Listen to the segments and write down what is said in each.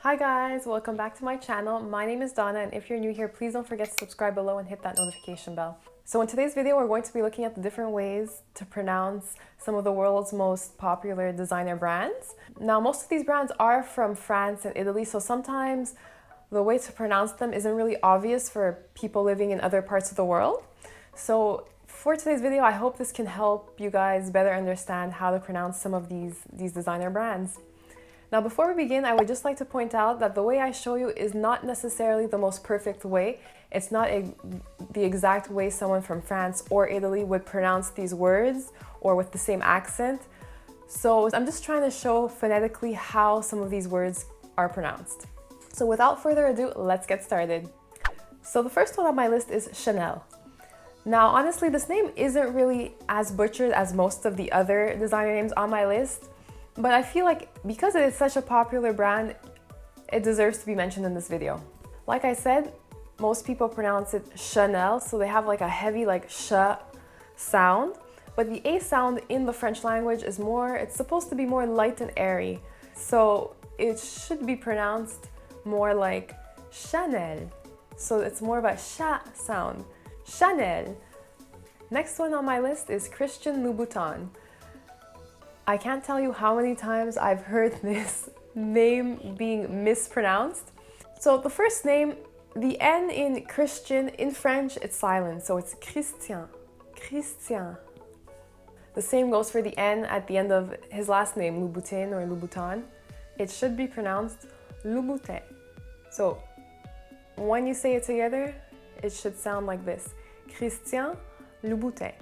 Hi guys, welcome back to my channel. My name is Donna, and if you're new here, please don't forget to subscribe below and hit that notification bell. So in today's video, we're going to be looking at the different ways to pronounce some of the world's most popular designer brands. Now, most of these brands are from France and Italy, so sometimes the way to pronounce them isn't really obvious for people living in other parts of the world. So for today's video, I hope this can help you guys better understand how to pronounce some of these designer brands. Now, before we begin, I would just like to point out that the way I show you is not necessarily the most perfect way. It's not the exact way someone from France or Italy would pronounce these words or with the same accent. So I'm just trying to show phonetically how some of these words are pronounced. So without further ado, let's get started. So the first one on my list is Chanel. Now, honestly, this name isn't really as butchered as most of the other designer names on my list. But I feel like because it is such a popular brand, it deserves to be mentioned in this video. Like I said, most people pronounce it Chanel, so they have like a heavy like sh sound. But the A sound in the French language is more, it's supposed to be more light and airy. So it should be pronounced more like Chanel. So it's more of a sha sound. Chanel. Next one on my list is Christian Louboutin. I can't tell you how many times I've heard this name being mispronounced. So the first name, the N in Christian, in French, it's silent. So it's Christian, Christian. The same goes for the N at the end of his last name, Louboutin or Louboutin. It should be pronounced Louboutin. So when you say it together, it should sound like this. Christian Louboutin.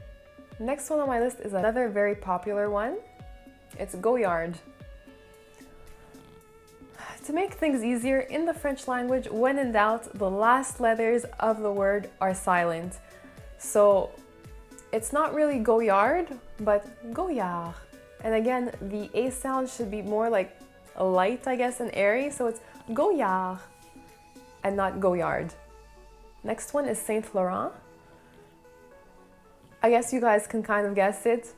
Next one on my list is another very popular one. It's Goyard. To make things easier, in the French language, when in doubt, the last letters of the word are silent. So it's not really Goyard, but Goyard. And again, the A sound should be more like light, I guess, and airy. So it's Goyard and not Goyard. Next one is Saint-Laurent. I guess you guys can kind of guess it.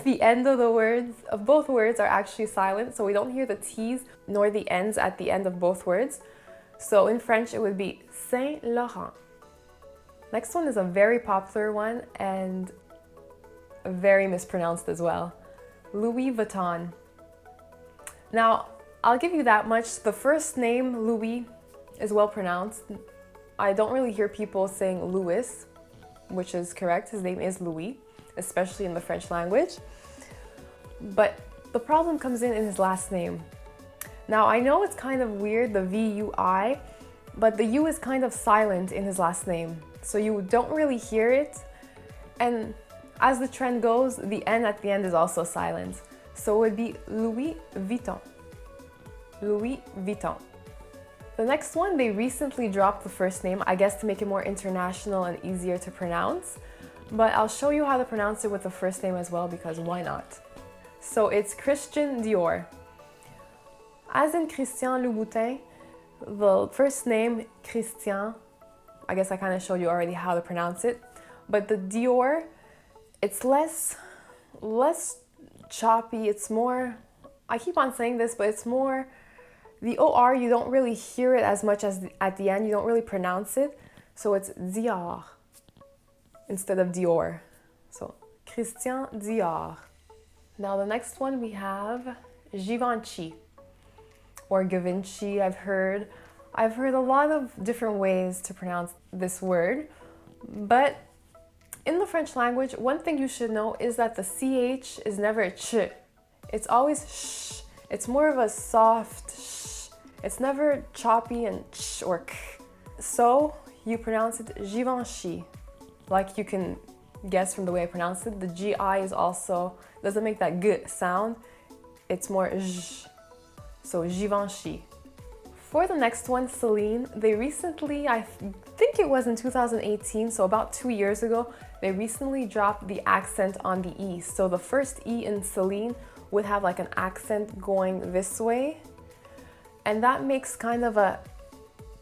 The end of the words, of both words, are actually silent, so we don't hear the T's nor the N's at the end of both words. So in French, it would be Saint-Laurent. Next one is a very popular one and very mispronounced as well. Louis Vuitton. Now, I'll give you that much. The first name, Louis, is well pronounced. I don't really hear people saying Louis, which is correct. His name is Louis, especially in the French language. But the problem comes in his last name. Now, I know it's kind of weird, the V-U-I, but the U is kind of silent in his last name. So you don't really hear it. And as the trend goes, the N at the end is also silent. So it would be Louis Vuitton. Louis Vuitton. The next one, they recently dropped the first name, I guess to make it more international and easier to pronounce. But I'll show you how to pronounce it with the first name as well, because why not? So it's Christian Dior. As in Christian Louboutin, the first name, Christian, I guess I kind of showed you already how to pronounce it. But the Dior, it's less choppy, it's more, I keep on saying this, but it's more, the OR, you don't really hear it as much as at the end, you don't really pronounce it. So it's Dior instead of Dior. So Christian Dior. Now the next one we have Givenchy or Givenchy. I've heard a lot of different ways to pronounce this word, but in the French language, one thing you should know is that the CH is never a ch. It's always sh. It's more of a soft sh. It's never choppy and ch or k. So you pronounce it Givenchy. Like you can guess from the way I pronounce it, the GI is also, doesn't make that g sound. It's more j. So Givenchy. For the next one, Celine, they recently, I think it was in 2018, so about 2 years ago, they recently dropped the accent on the E. So the first E in Celine would have like an accent going this way. And that makes kind of a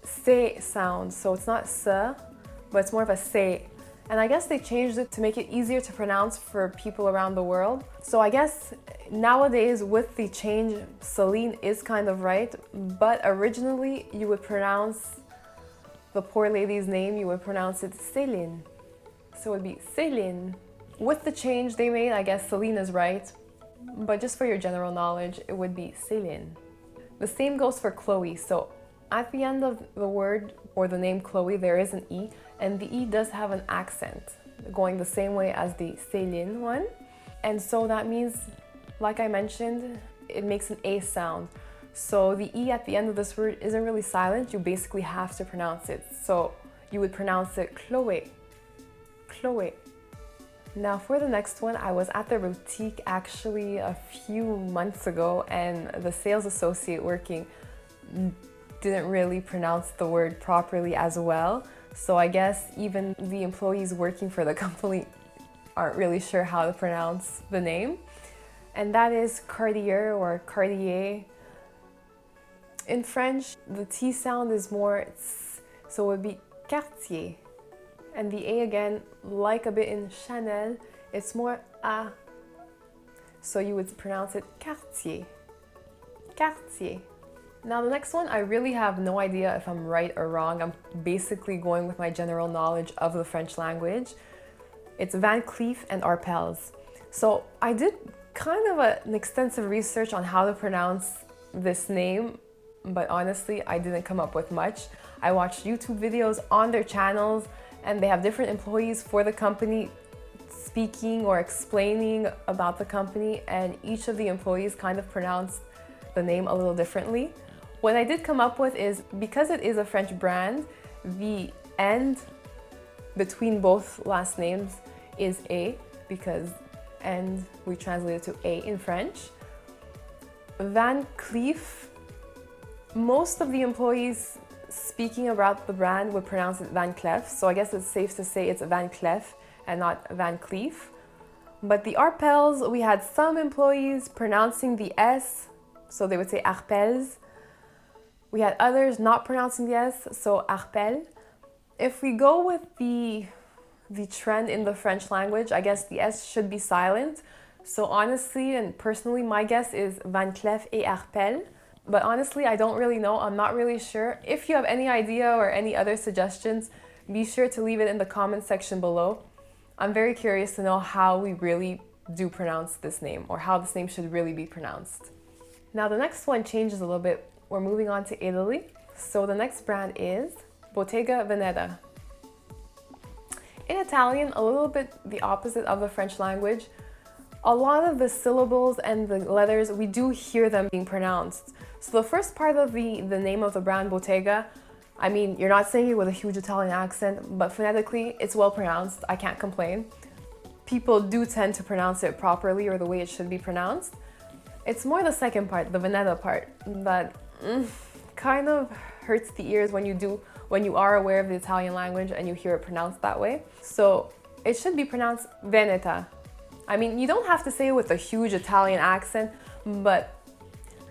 se sound. So it's not se, but it's more of a se. And I guess they changed it to make it easier to pronounce for people around the world. So I guess Nowadays, with the change, Celine is kind of right, but originally you would pronounce the poor lady's name, you would pronounce it Céline. So it would be Céline. With the change they made, I guess Celine is right, but just for your general knowledge, it would be Céline. The same goes for Chloé. So at the end of the word or the name Chloé, there is an E, and the E does have an accent, going the same way as the Céline one. And so that means, like I mentioned, it makes an A sound. So the E at the end of this word isn't really silent, you basically have to pronounce it. So you would pronounce it Chloé, Chloé. Now for the next one, I was at the boutique actually a few months ago, and the sales associate working didn't really pronounce the word properly as well. So I guess even the employees working for the company aren't really sure how to pronounce the name. And that is Cartier or Cartier. In French, the T sound is more tss, so it would be Cartier. And the A again, like a bit in Chanel, it's more A. So you would pronounce it Cartier, Cartier. Now the next one, I really have no idea if I'm right or wrong. I'm basically going with my general knowledge of the French language. It's Van Cleef and Arpels. So I did kind of an extensive research on how to pronounce this name, but honestly, I didn't come up with much. I watched YouTube videos on their channels, and they have different employees for the company speaking or explaining about the company, and each of the employees kind of pronounced the name a little differently. What I did come up with is, because it is a French brand, the end between both last names is A, because and we translate it to A in French. Van Cleef, most of the employees speaking about the brand would pronounce it Van Cleef, so I guess it's safe to say it's Van Cleef and not Van Cleef. But the Arpels, we had some employees pronouncing the S, so they would say Arpels. We had others not pronouncing the S, so Arpels. If we go with the trend in the French language, I guess the S should be silent. So honestly and personally, my guess is Van Cleef et Arpels. But honestly, I don't really know. I'm not really sure. If you have any idea or any other suggestions, be sure to leave it in the comment section below. I'm very curious to know how we really do pronounce this name, or how this name should really be pronounced. Now the next one changes a little bit. We're moving on to Italy. So the next brand is Bottega Veneta. In Italian, a little bit the opposite of the French language. A lot of the syllables and the letters, we do hear them being pronounced. So the first part of the name of the brand, Bottega, I mean, you're not saying it with a huge Italian accent, but phonetically, it's well pronounced. I can't complain. People do tend to pronounce it properly, or the way it should be pronounced. It's more the second part, the Veneta part, that kind of hurts the ears when you are aware of the Italian language and you hear it pronounced that way. So it should be pronounced Veneta. I mean, you don't have to say it with a huge Italian accent, but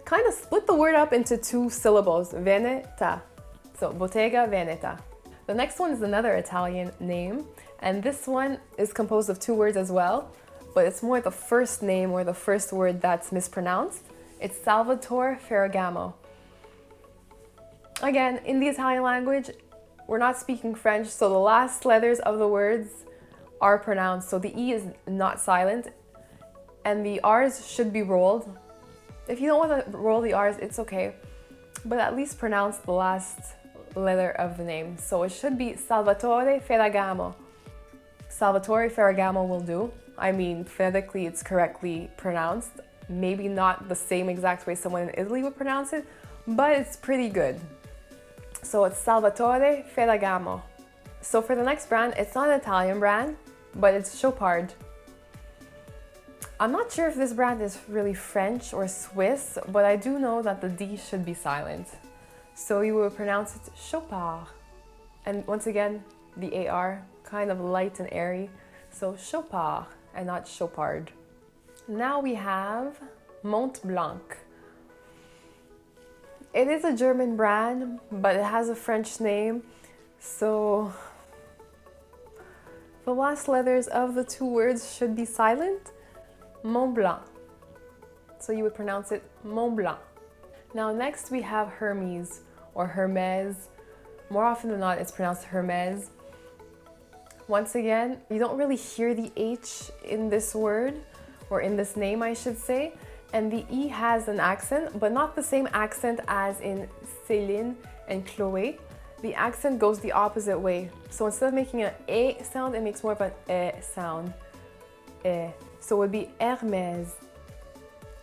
kind of split the word up into two syllables, Veneta. So Bottega Veneta. The next one is another Italian name, and this one is composed of two words as well, but it's more the first name or the first word that's mispronounced. It's Salvatore Ferragamo. Again, in the Italian language, we're not speaking French, so the last letters of the words are pronounced. So the E is not silent, and the R's should be rolled. If you don't want to roll the R's, it's okay, but at least pronounce the last letter of the name. So it should be Salvatore Ferragamo. Salvatore Ferragamo will do. I mean, phonetically, it's correctly pronounced. Maybe not the same exact way someone in Italy would pronounce it, but it's pretty good. So it's Salvatore Ferragamo. So for the next brand, it's not an Italian brand, but it's Chopard. I'm not sure if this brand is really French or Swiss, but I do know that the D should be silent. So you would pronounce it Chopard. And once again, the AR, kind of light and airy. So Chopard and not Chopard. Now we have Mont Blanc. It is a German brand, but it has a French name. So the last letters of the two words should be silent. Mont Blanc. so you would pronounce it Mont Blanc. Now next we have Hermes or Hermes. More often than not, it's pronounced Hermes. Once again, you don't really hear the H in this word, or in this name, I should say. And the E has an accent, but not the same accent as in Celine and Chloé. The accent goes the opposite way. So instead of making an E sound, it makes more of an E sound. E. So it would be Hermes.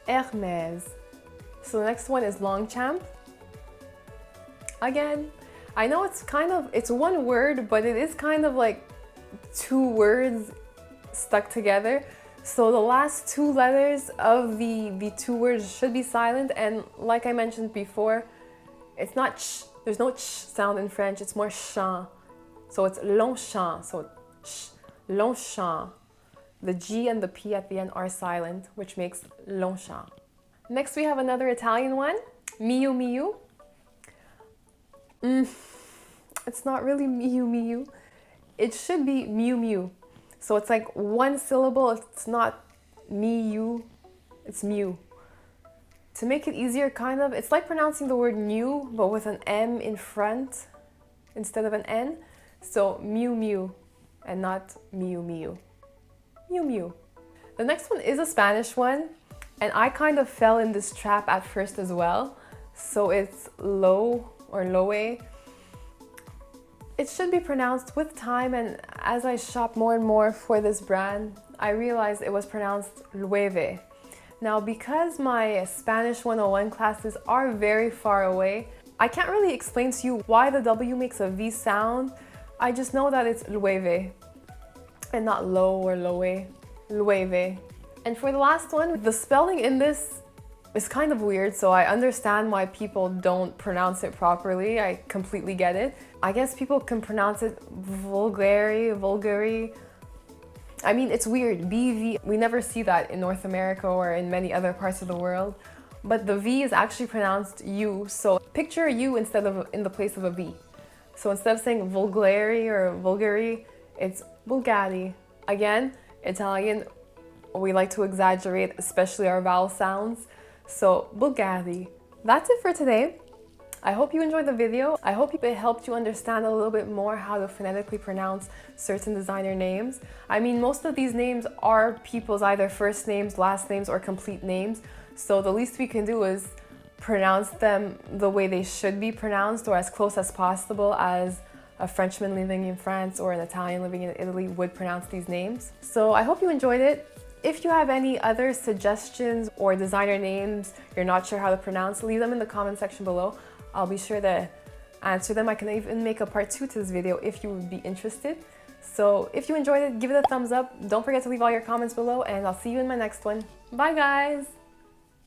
Hermes. So the next one is Longchamp. Again, I know it's one word, but it is kind of like two words stuck together. So the last two letters of the two words should be silent, and like I mentioned before, it's not ch, there's no ch sound in French, it's more champ. So it's Longchamp, so ch, Longchamp. The G and the P at the end are silent, which makes Longchamp. Next we have another Italian one, Miu Miu. It's not really Miu Miu. It should be Miu Miu. So it's like one syllable, it's not Miu, it's Miu. To make it easier, kind of, it's like pronouncing the word new, but with an M in front instead of an N. So Miu Miu, and not Miu Miu. Miu Miu. The next one is a Spanish one, and I kind of fell in this trap at first as well. So it's Loewe or Loewe. It should be pronounced with time, and as I shop more and more for this brand, I realized it was pronounced Loewe. Now, because my Spanish 101 classes are very far away, I can't really explain to you why the W makes a V sound. I just know that it's Loewe and not Lo or Loewe. Loewe. And for the last one, the spelling in this is kind of weird, so I understand why people don't pronounce it properly. I completely get it. I guess people can pronounce it Bvlgari. I mean, it's weird, BV. We never see that in North America or in many other parts of the world. But the V is actually pronounced U, so picture U instead of in the place of a V. So instead of saying Bvlgari or Bvlgari, it's Bvlgari. Again, Italian, we like to exaggerate, especially our vowel sounds. So Bvlgari. That's it for today. I hope you enjoyed the video. I hope it helped you understand a little bit more how to phonetically pronounce certain designer names. I mean, most of these names are people's either first names, last names, or complete names. So the least we can do is pronounce them the way they should be pronounced, or as close as possible as a Frenchman living in France or an Italian living in Italy would pronounce these names. So I hope you enjoyed it. If you have any other suggestions or designer names you're not sure how to pronounce, leave them in the comment section below. I'll be sure to answer them. I can even make a part 2 to this video if you would be interested. So if you enjoyed it, give it a thumbs up. Don't forget to leave all your comments below, and I'll see you in my next one. Bye guys!